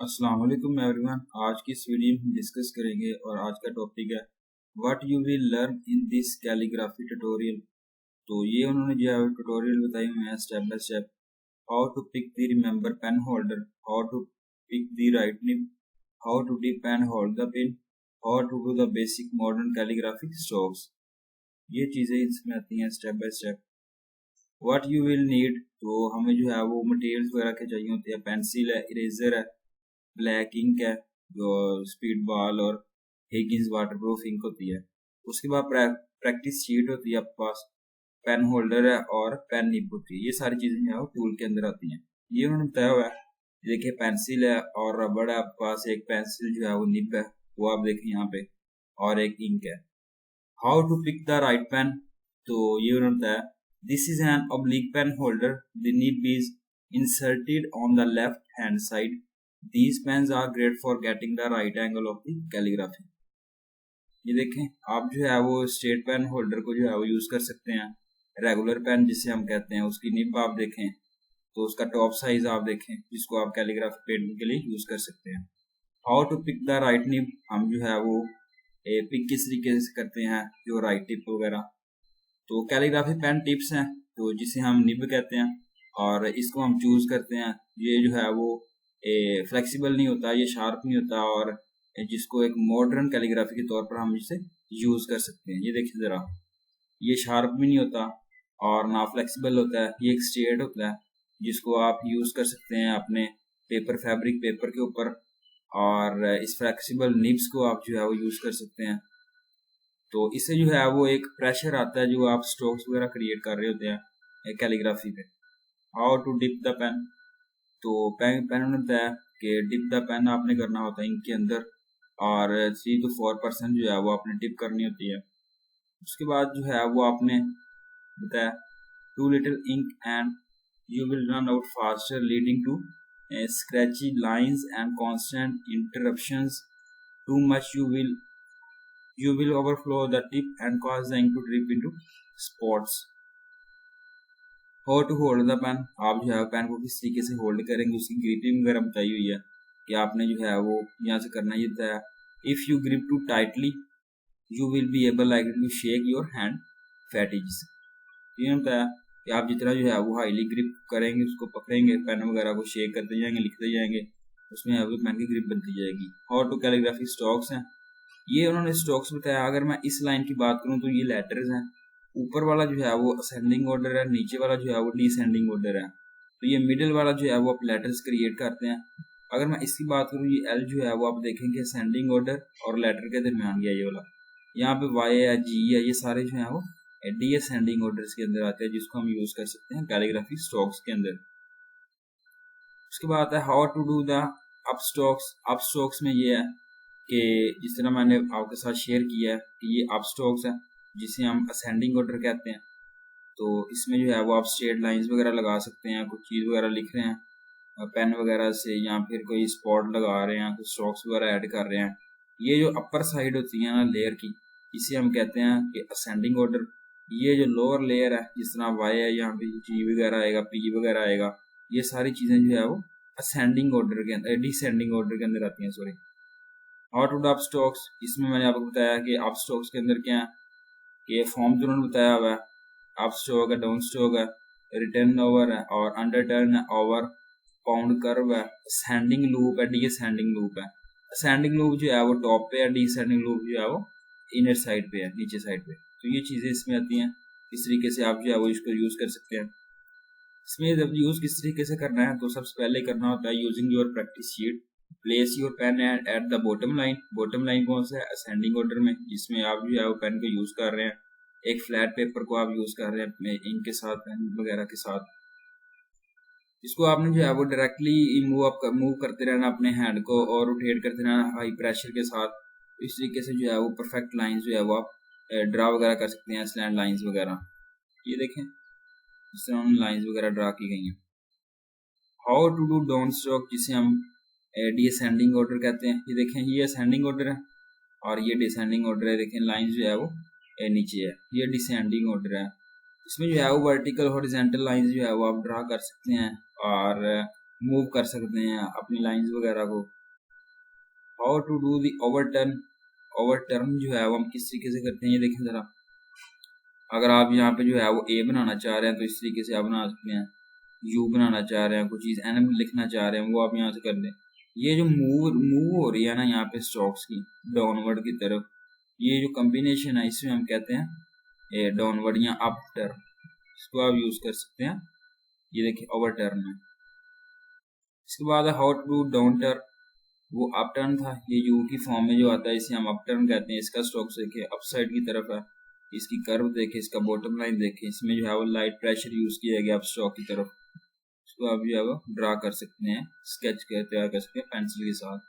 अस्सलाम वालेकुम एवरीवन। आज की इस वीडियो में हम डिस्कस करेंगे और आज का टॉपिक है what you will learn in this calligraphy tutorial. तो ये उन्होंने जो है ट्यूटोरियल बताए हुए हैं step by step. How to pick the remember pen holder, how to pick the right nib, how to dip and hold the pen, how to do the basic modern calligraphy strokes. ये चीज़ें इसमें आती हैं step by step. What you will need, तो हमें जो है वो मटेरियल्स वगैरह के चाहिए होते हैं। पेंसिल है, इरेजर है, ब्लैक इंक है, जो स्पीड बॉल और हिगिंस वाटरप्रूफ इंक होती है। उसके बाद प्रैक्टिस शीट होती है आपके पास, पेन होल्डर है और पेन निब होती है। ये सारी चीजें जो है वो टूल के अंदर आती हैं। ये उन्होंने बताया हुआ है। देखिए पेंसिल है और रबड़ है आपके पास, एक पेंसिल जो है वो निब है वो आप देखिए यहाँ पे, और एक इंक है। How to pick the right pen, तो ये उन्होंने बताया this is an oblique pen holder, the nib is inserted on the left hand side. These pens are great for getting the right angle of the calligraphy। ये देखें आप जो है वो स्ट्रेट पेन होल्डर को जो है वो यूज कर सकते हैं। रेगुलर पेन जिसे हम कहते हैं उसकी निब आप देखें तो उसका टॉप साइज आप देखें, जिसको आप कैलीग्राफी पेंटिंग के लिए यूज कर सकते हैं। How to pick the right nib, हम जो है वो पिक किस तरीके से करते हैं, जो राइट टिप वगैरह। तो कैलीग्राफी पेन टिप्स हैं तो जिसे हम निब कहते हैं, और इसको हम चूज करते हैं। ये जो है वो फ्लेक्सिबल नहीं होता, ये शार्प नहीं होता, और जिसको एक मॉडर्न कैलीग्राफी के तौर पर हम इसे यूज कर सकते हैं। ये देखिए जरा, ये शार्प भी नहीं होता और ना फ्लेक्सिबल होता है, ये एक स्ट्रेट होता है जिसको आप यूज कर सकते हैं अपने पेपर, फैब्रिक पेपर के ऊपर, और इस फ्लेक्सिबल निब्स को आप जो है वो यूज कर सकते हैं। तो इससे जो है वो एक प्रेशर आता है जो आप स्ट्रोक्स वगैरह क्रिएट कर रहे होते हैं कैलीग्राफी पे। How to dip the pen, तो पेन ने बताया कि डिप द पेन आपने करना होता है इंक के अंदर, और 3 to 4% जो है वो आपने डिप करनी होती है। उसके बाद जो है वो आपने बताया too little ink and you will run out faster leading to scratchy lines and constant interruptions. Too much you will overflow the tip and cause the ink to drip into spots। How to hold the pen, आप जो है pen को किस तरीके से hold करेंगे, उसकी gripping वगैरह बताई हुई है कि आपने जो है वो यहाँ से करना। ये बताया if you grip too tightly you will be able like to shake your hand फैटिज। ये बताया कि आप जितना जो है वो हाईली ग्रिप करेंगे, उसको पकड़ेंगे पेन वगैरह को, शेक करते जाएंगे, लिखते जाएंगे, उसमें पेन की ग्रिप बनती जाएगी। हाउ टू कैलीग्राफी स्ट्रोक्स हैं, ये उन्होंने स्ट्रोक्स बताया। अगर मैं इस लाइन की बात करूं तो ये लेटर्स हैं, ऊपर वाला जो है वो असेंडिंग ऑर्डर है, नीचे वाला जो है वो डिसेंडिंग ऑर्डर है। तो ये मिडिल वाला जो है वो आप लेटर्स क्रिएट करते हैं। अगर मैं इसकी बात करूं, ये एल जो है वो आप देखेंगे असेंडिंग ऑर्डर और लेटर के दरमियान गया ये वाला। यहाँ पे वाई है, जी है, ये सारे जो है वो डिसेंडिंग ऑर्डर के अंदर आते हैं, जिसको हम यूज कर सकते हैं कैलीग्राफी स्ट्रोक्स के अंदर। उसके बाद आता है how to do the up strokes. Up strokes में ये है कि जिस तरह मैंने आपके साथ शेयर किया है कि ये अप स्ट्रोक्स है जिसे हम असेंडिंग ऑर्डर कहते हैं। तो इसमें जो है वो आप स्ट्रेट लाइंस वगैरह लगा सकते हैं, कुछ चीज़ वगैरह लिख रहे हैं पेन वगैरह से, या फिर कोई स्पॉट लगा रहे हैं, कुछ स्ट्रोक्स वगैरह ऐड कर रहे हैं। ये जो अपर साइड होती है ना लेयर की, इसे हम कहते हैं कि असेंडिंग ऑर्डर। ये जो लोअर लेयर है, जिस तरह वाई है, यहाँ पे जी वगैरह आएगा, पी वगैरह आएगा, ये सारी चीज़ें जो है वो असेंडिंग ऑर्डर के अंदर, डिसेंडिंग ऑर्डर के अंदर आती हैं, sorry. How to do up strokes, इसमें मैंने आपको बताया कि अप स्ट्रोक्स के अंदर क्या है कि ये फॉर्म जो उन्होंने बताया हुआ है, अप स्ट्रोक है, डाउन स्ट्रोक है, रिटर्न ओवर है, और अंडर टर्न है, ओवर, पाउंड कर्व है, असेंडिंग लूप है, डिसेंडिंग लूप है। असेंडिंग लूप जो है वो टॉप पे है, डिसेंडिंग लूप जो है वो इनर साइड पे है, नीचे साइड पे। तो ये चीजें इसमें आती हैं, इस तरीके से आप जो है वो इसको यूज कर सकते हैं। इसमें जब यूज किस तरीके से करना है, तो सबसे पहले करना होता है using your practice sheet, place your pen at the bottom line. Bottom line कौन सा है, असेंडिंग ऑर्डर में, जिसमें आप जो है वो पेन को यूज कर रहे हैं। एक फ्लैट पेपर को आप यूज कर रहे हैं अपने इंक के साथ, पेन वगैरह के साथ। इसको आपने जो है वो डायरेक्टली मूव करते रहना अपने हैंड को, और रोटेट करते रहना हाई प्रेशर के साथ। इस तरीके से जो है वो परफेक्ट लाइंस जो है वो आप ड्रा वगैरह कर सकते हैं, स्लैंड लाइंस वगैरह। ये देखें जिस तरह लाइंस वगैरह ड्रा की गई हैं। How to do down stroke, जिसे हम डिसेंडिंग ऑर्डर कहते हैं। ये देखें ये असेंडिंग ऑर्डर है और ये डिसेंडिंग ऑर्डर है। देखें लाइंस जो है वो नीचे है, ये डिसेंडिंग ऑर्डर है। इसमें जो है वो वर्टिकल हॉरिजॉन्टल लाइंस जो है वो आप ड्रा कर सकते हैं, और मूव कर सकते हैं अपनी लाइंस वगैरह को। How to do the overturn, overturn जो है वो हम किस तरीके से करते हैं ये देखें ज़रा। अगर आप यहाँ पे जो है वो ए बनाना चाह रहे हैं तो इस तरीके से आप बना सकते हैं, यू बनाना चाह रहे हैं, कोई चीज़ एन लिखना चाह रहे हैं वो आप यहाँ से कर दें। ये जो मूव हो रही है ना यहाँ पे स्टॉक्स की डाउनवर्ड की तरफ, ये जो कम्बिनेशन है इसमें हम कहते हैं डाउनवर्ड या अप टर्न, इसको आप यूज़ कर सकते हैं। ये देखिए ओवर टर्न है। इसके बाद है how to do down turn, वो अप टर्न था, ये यू की फॉर्म में जो आता है इसे हम अप टर्न कहते हैं। इसका स्टॉक्स देखिए अप साइड की तरफ है, इसकी कर्व देखें, इसका बॉटम लाइन देखें, इसमें जो है वो लाइट प्रेशर यूज़ किया गया अप स्टॉक की तरफ। इसको आप जो है वो ड्रा कर सकते हैं, स्केच तैयार कर सकते हैं पेंसिल के साथ।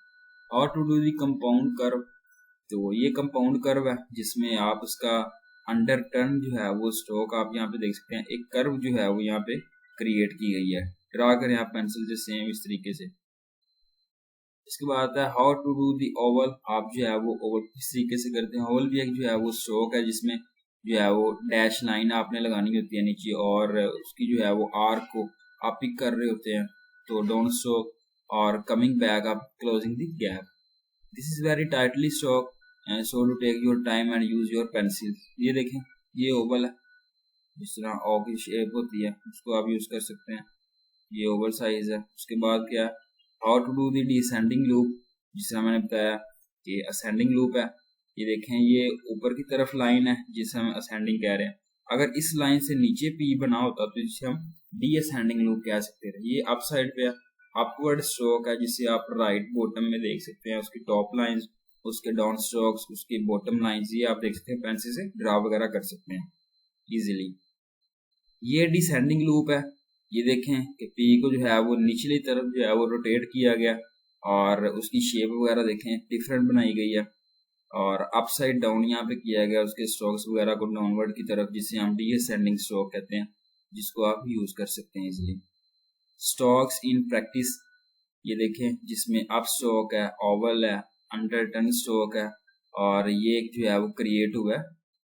How to do the compound curve, तो ये कंपाउंड कर्व है जिसमें आप उसका अंडर टर्न जो है वो स्टॉक आप यहाँ पे देख सकते हैं, एक कर्व जो है वो यहाँ पे क्रिएट की गई है। ड्रा करें आप पेंसिल से सेम इस तरीके से। इसके बाद आता है how to do the oval, आप जो है वो ओवल किस तरीके से करते हैं। ओवल भी एक जो है वो स्ट्रोक है जिसमें जो है वो डैश लाइन आपने लगानी होती है नीचे, और उसकी जो है वो आर्क को आप पिक कर रहे होते हैं, तो डोंट स्ट्रोक और कमिंग बैक आप closing the gap. This is very tightly stroke and so to take your time and use your pencil. ये देखें ये ओवल है, जिस तरह ओ की शेप होती है उसको आप यूज कर सकते हैं, ये ओवल साइज है। उसके बाद क्या है how to do the descending loop, जिस तरह मैंने बताया कि असेंडिंग लूप है। ये देखें ये ऊपर की तरफ लाइन है जिसे हम असेंडिंग कह रहे हैं। अगर इस लाइन से नीचे पी बना होता तो इसे हम डी असेंडिंग लूप कह सकते थे। ये अप साइड पे है, अपवर्ड स्ट्रोक है जिसे आप राइट बॉटम में देख सकते हैं, उसकी टॉप लाइंस, उसके डाउन स्ट्रोक्स, उसकी बॉटम लाइंस, ये आप देख सकते हैं, पेंसिल से ड्रा वगैरह कर सकते हैं इजीली। ये डिसेंडिंग लूप है, ये देखें कि पी को जो है वो निचली तरफ जो है वो रोटेट किया गया और उसकी शेप वगैरह देखें डिफरेंट बनाई गई है, और अप साइड डाउन यहाँ पे किया गया उसके स्ट्रोक्स वगैरह को डाउनवर्ड की तरफ, जिसे हम डिसेंडिंग स्ट्रोक कहते हैं, जिसको आप यूज कर सकते हैं इजीली। स्ट्रोक्स इन प्रैक्टिस, ये देखें जिसमें अप स्ट्रोक है, ओवल है, अंडर टर्न स्ट्रोक है, और ये जो है वो क्रिएट हुआ है,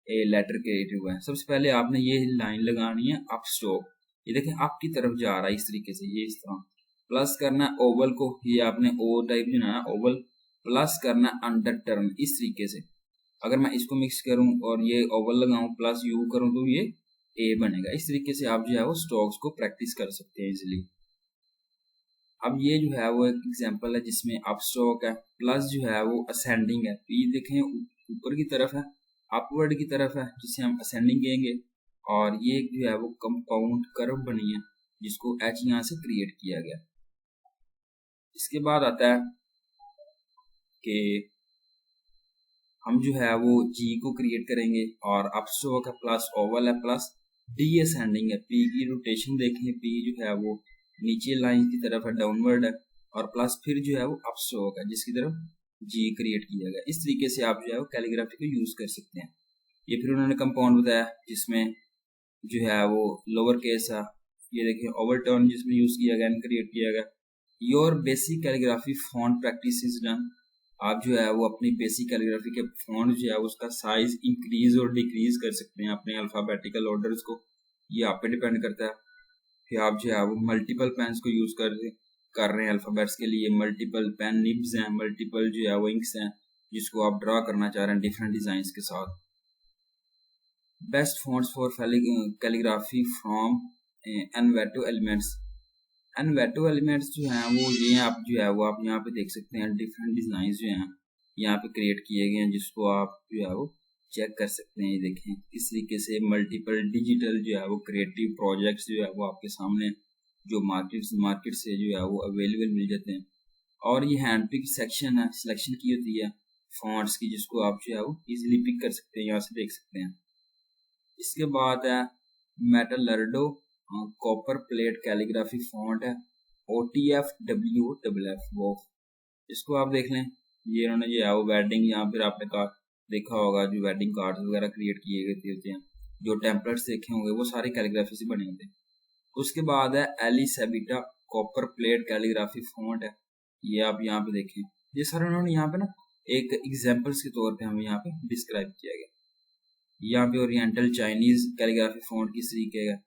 ए लेटर क्रिएट हुआ है। सबसे पहले आपने ये लाइन लगानी है अप स्ट्रोक, ये देखें अप की तरफ जा रहा है इस तरीके से, ये इस तरह प्लस करना है ओवल को, ये आपने ओ टाइप जो है ओवल प्लस करना है अंडर टर्न इस तरीके से। अगर मैं इसको मिक्स करूं और ये ओवल लगाऊं प्लस यू करूं तो ये ए बनेगा। इस तरीके से आप जो है वो स्ट्रोक्स को प्रैक्टिस कर सकते हैं इजिली। अब ये जो है वो एक एग्जांपल है जिसमें अप स्ट्रोक है प्लस जो है वो असेंडिंग है, तो ये देखें ऊपर की तरफ है, अपवर्ड की तरफ है जिसे हम असेंडिंग कहेंगे, और ये जो है वो कंपाउंड कर्व बनी है जिसको एच यहाँ से क्रिएट किया गया। इसके बाद आता है कि हम जो है वो जी को क्रिएट करेंगे, और अप स्ट्रोक है प्लस ओवल है प्लस डी असेंडिंग है, पी की रोटेशन देखें, पी जो है वो नीचे लाइन की तरफ है डाउनवर्ड है, और प्लस फिर जो है वो अप स्ट्रोक है जिसकी तरफ जी क्रिएट किया गया। इस तरीके से आप जो है वो कैलीग्राफी को यूज कर सकते हैं। ये फिर उन्होंने कंपाउंड बताया जिसमें जो है वो लोअर केस है, ये देखिए ओवरटर्न जिसमें यूज किया गया क्रिएट किया गया। Your basic calligraphy font practice is done, आप जो है वो अपनी बेसिक कैलीग्राफी के फॉन्ट जो है उसका साइज इंक्रीज और डिक्रीज कर सकते हैं अपने अल्फाबेटिकल ऑर्डर्स को, ये आप पे डिपेंड करता है। फिर आप जो है वो मल्टीपल पेन्स को यूज कर रहे हैं अल्फाबेट्स के लिए, मल्टीपल पेन निब्स हैं, मल्टीपल जो है वो इंक्स हैं जिसको आप ड्रा करना चाह रहे हैं डिफरेंट डिजाइन के साथ। Best fonts for calligraphy from Envato elements, Envato elements जो हैं वो ये आप जो है वो आप यहाँ पे देख सकते हैं, डिफरेंट डिजाइन जो हैं यहाँ पे क्रिएट किए गए हैं जिसको आप जो है वो चेक कर सकते हैं। ये देखें किस तरीके से मल्टीपल डिजिटल जो है वो क्रिएटिव प्रोजेक्ट्स जो है वो आपके सामने जो मार्केट से जो है वो अवेलेबल मिल जाते हैं, और ये हैंड पिक सेक्शन है, सिलेक्शन की होती है फॉन्ट्स की जिसको आप जो है वो इजीली पिक कर सकते हैं, यहाँ से देख सकते हैं। इसके बाद है मेटलर्डो कॉपर प्लेट कैलीग्राफी फॉन्ट है, OTFWFF वो, इसको आप देख लें। ये इन्होंने जो है वो वेडिंग, यहाँ फिर आपने का देखा होगा जो वेडिंग कार्ड्स वगैरह क्रिएट किए गए होते हैं, जो टेम्पलेट्स देखे होंगे वो सारे कैलीग्राफी से बने होते हैं। उसके बाद है एलिसेबिटा कॉपर प्लेट कैलीग्राफी फॉन्ट है, ये आप यहाँ पे देखें, ये सारे उन्होंने यहाँ पे ना एक एग्जाम्पल्स के तौर पे हमें यहाँ पे डिस्क्राइब किया गया। यहाँ पे ओरिएंटल चाइनीज कैलीग्राफी फॉन्ट किस तरीके का,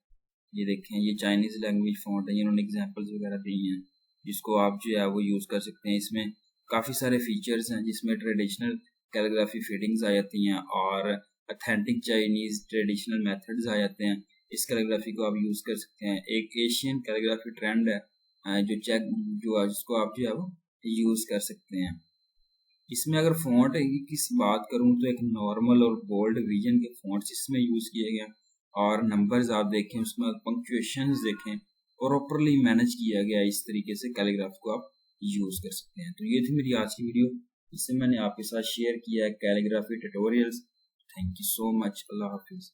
ये देखें ये चाइनीज लैंग्वेज फॉन्ट है, इन्होंने एग्जाम्पल्स वगैरह दी हैं। जिसको आप जो है वो यूज़ कर सकते हैं। इसमें काफ़ी सारे फीचर्स हैं, जिसमें ट्रेडिशनल कैलीग्राफी फिटिंग्स आ जाती हैं और अथेंटिक चाइनीज़ ट्रेडिशनल मेथड्स आ जाते हैं। इस कैलीग्राफी को आप यूज़ कर सकते हैं। एक एशियन कैलीग्राफी ट्रेंड है जिसको आप जो है वो यूज़ कर सकते हैं। इसमें अगर फ़ॉन्ट की बात करूँ तो एक नॉर्मल और बोल्ड विजन के फ़ॉन्ट्स इसमें यूज़ किए गए हैं, और नंबर्स आप देखें, उसमें पंक्चुएशंस देखें, प्रॉपरली मैनेज किया गया है। इस तरीके से कैलीग्राफ को आप यूज़ कर सकते हैं। तो ये थी मेरी आज की वीडियो, जिससे मैंने आपके साथ शेयर किया है calligraphy tutorials. Thank you so much. अल्लाह हाफिज़।